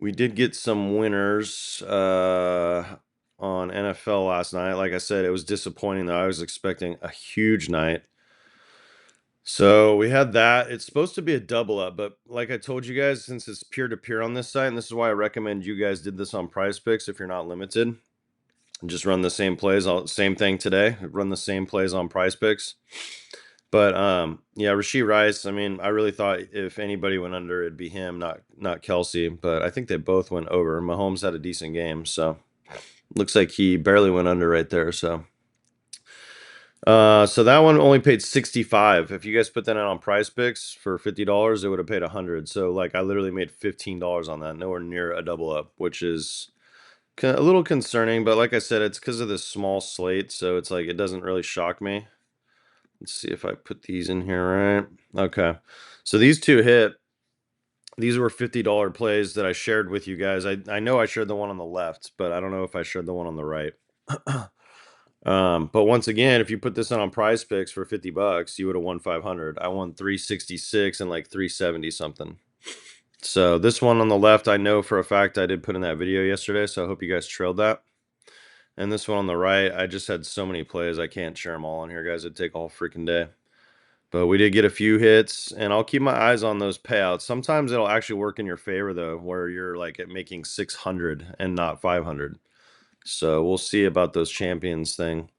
We did get some winners on NFL last night. Like I said, it was disappointing though. I was expecting a huge night. So we had that. It's supposed to be a double up, but like I told you guys, since it's peer to peer on this site, and this is why I recommend you guys did this on Prize Picks if you're not limited. Just run the same plays. Same thing today. Run the same plays on Prize Picks. But yeah, Rashee Rice. I mean, I really thought if anybody went under, it'd be him, not Kelsey. But I think they both went over. Mahomes had a decent game, so looks like he barely went under right there. So that one only paid 65. If you guys put that in on Prize Picks for $50, it would have paid 100. So like I literally made $15 on that, nowhere near a double up, which is a little concerning. But like I said, it's because of this small slate, so it's like it doesn't really shock me. Let's see if I put these in here right. Okay, so these two hit. These were $50 plays that I shared with you guys. I know I shared the one on the left, but I don't know if I shared the one on the right. But once again, if you put this on Prize Picks for $50, you would have won 500. I won 366 and like 370 something. So this one on the left, I know for a fact I did put in that video yesterday, so I hope you guys trailed that. And this one on the right, I just had so many plays, I can't share them all on here, guys. It'd take all freaking day. But we did get a few hits, and I'll keep my eyes on those payouts. Sometimes it'll actually work in your favor, though, where you're like at making 600 and not 500. So we'll see about those champions thing.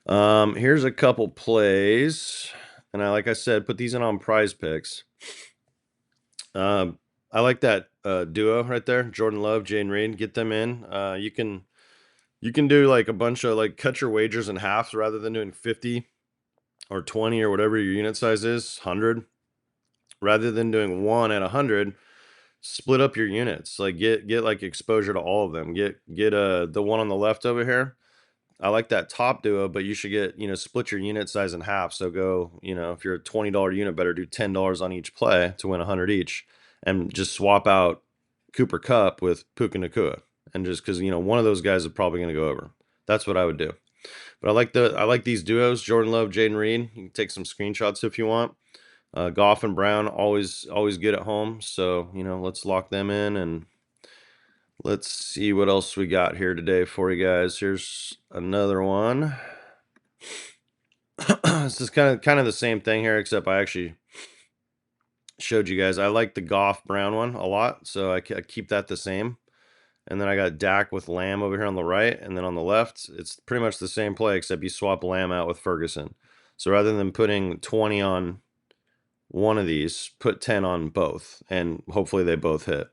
Here's a couple plays, and like I said, put these in on Prize Picks. I like that duo right there, Jordan Love, Jayden Reed. Get them in. You can do like a bunch of like cut your wagers in half rather than doing 50 or 20 or whatever your unit size is, 100. Rather than doing one at 100, split up your units. Like get like exposure to all of them. Get the one on the left over here. I like that top duo, but you should get, split your unit size in half. So go, if you're a $20 unit, better do $10 on each play to win 100 each, and just swap out Cooper Kupp with Puka Nacua. And just because, one of those guys is probably going to go over. That's what I would do. But I like these duos, Jordan Love, Jayden Reed. You can take some screenshots if you want. Goff and Brown always good at home. So, let's lock them in, and let's see what else we got here today for you guys. Here's another one. This is kind of the same thing here, except I actually showed you guys. I like the Goff Brown one a lot, so I keep that the same. And then I got Dak with Lamb over here on the right, and then on the left, it's pretty much the same play, except you swap Lamb out with Ferguson. So rather than putting 20 on one of these, put 10 on both, and hopefully they both hit.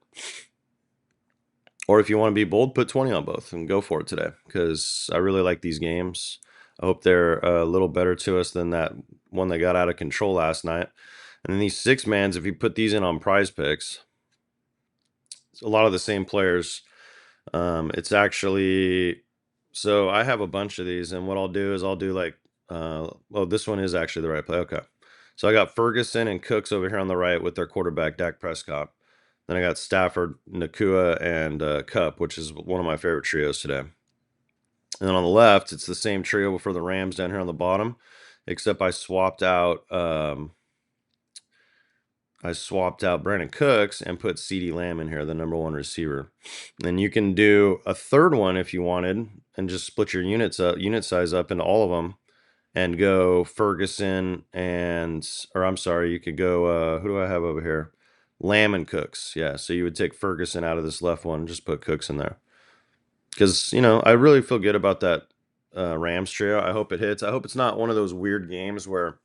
Or if you want to be bold, put 20 on both and go for it today, because I really like these games. I hope they're a little better to us than that one that got out of control last night. And then these 6-mans, if you put these in on Prize Picks, it's a lot of the same players. It's actually, so I have a bunch of these, and what I'll do is I'll do like, this one is actually the right play. Okay. So I got Ferguson and Cooks over here on the right with their quarterback, Dak Prescott. Then I got Stafford, Nacua, and Kupp, which is one of my favorite trios today. And then on the left, it's the same trio for the Rams down here on the bottom, except I swapped out Brandon Cooks and put CeeDee Lamb in here, the number 1 receiver. And you can do a third one if you wanted, and just split your unit size up into all of them, and go Ferguson you could go, who do I have over here? Lamb and Cooks. Yeah, so you would take Ferguson out of this left one, just put Cooks in there. Because, I really feel good about that Rams trio. I hope it hits. I hope it's not one of those weird games where,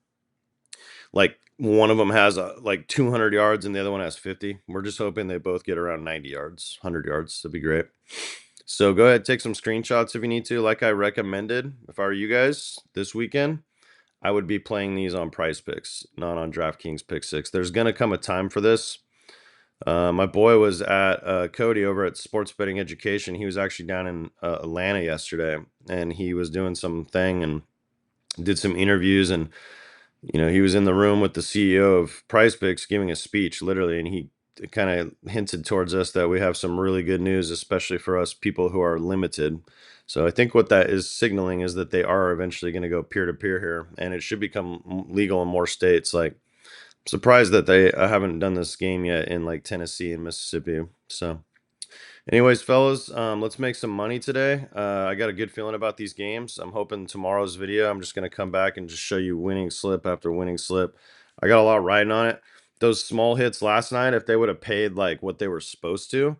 like, one of them has like 200 yards and the other one has 50. We're just hoping they both get around 90 yards, 100 yards. That'd be great. So go ahead, take some screenshots if you need to. Like I recommended, if I were you guys this weekend, I would be playing these on Prize Picks, not on DraftKings Pick 6. There's going to come a time for this. My boy was at Cody over at Sports Betting Education. He was actually down in Atlanta yesterday, and he was doing some thing and did some interviews, and he was in the room with the CEO of Prize Picks giving a speech, literally, and he kind of hinted towards us that we have some really good news, especially for us people who are limited. So I think what that is signaling is that they are eventually going to go peer-to-peer here, and it should become legal in more states. Like, Surprised that I haven't done this game yet in like Tennessee and Mississippi. So, anyways, fellas, let's make some money today. I got a good feeling about these games. I'm hoping tomorrow's video, I'm just gonna come back and just show you winning slip after winning slip. I got a lot riding on it. Those small hits last night, if they would have paid like what they were supposed to,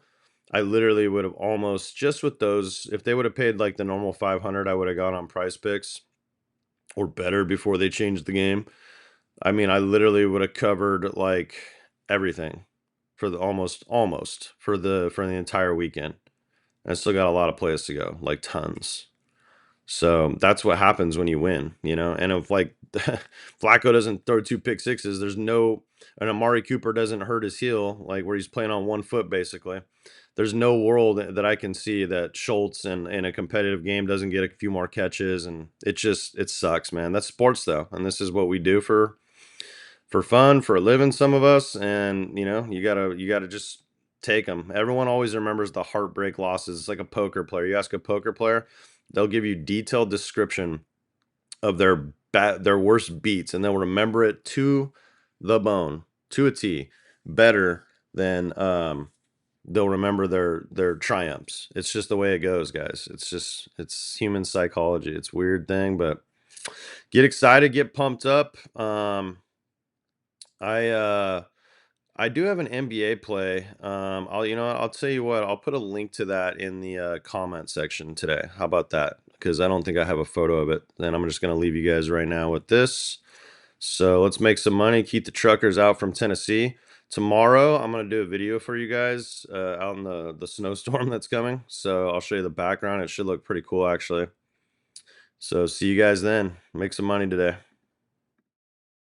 I literally would have almost just with those. If they would have paid like the normal 500, I would have gone on Price Picks or better before they changed the game. I mean, I literally would have covered like everything for the almost for the entire weekend. I still got a lot of plays to go, like tons. So that's what happens when you win, you know. And if like Flacco doesn't throw two pick sixes, there's no, and Amari Cooper doesn't hurt his heel, like where he's playing on one foot basically. There's no world that I can see that Schultz in a competitive game doesn't get a few more catches, and it sucks, man. That's sports though, and this is what we do for fun, for a living, some of us, and you know, you gotta just take them. Everyone always remembers the heartbreak losses. It's like a poker player. You ask a poker player, they'll give you detailed description of their worst beats, and they'll remember it to the bone, to a T, better than they'll remember their triumphs. It's just the way it goes, guys. It's human psychology. It's a weird thing, but get excited, get pumped up. I I do have an NBA play. I'll tell you what, I'll put a link to that in the comment section today. How about that? Because I don't think I have a photo of it. Then I'm just gonna leave you guys right now with this. So let's make some money. Keep the truckers out from Tennessee. Tomorrow I'm gonna do a video for you guys out in the snowstorm that's coming. So I'll show you the background. It should look pretty cool actually. So see you guys then. Make some money today.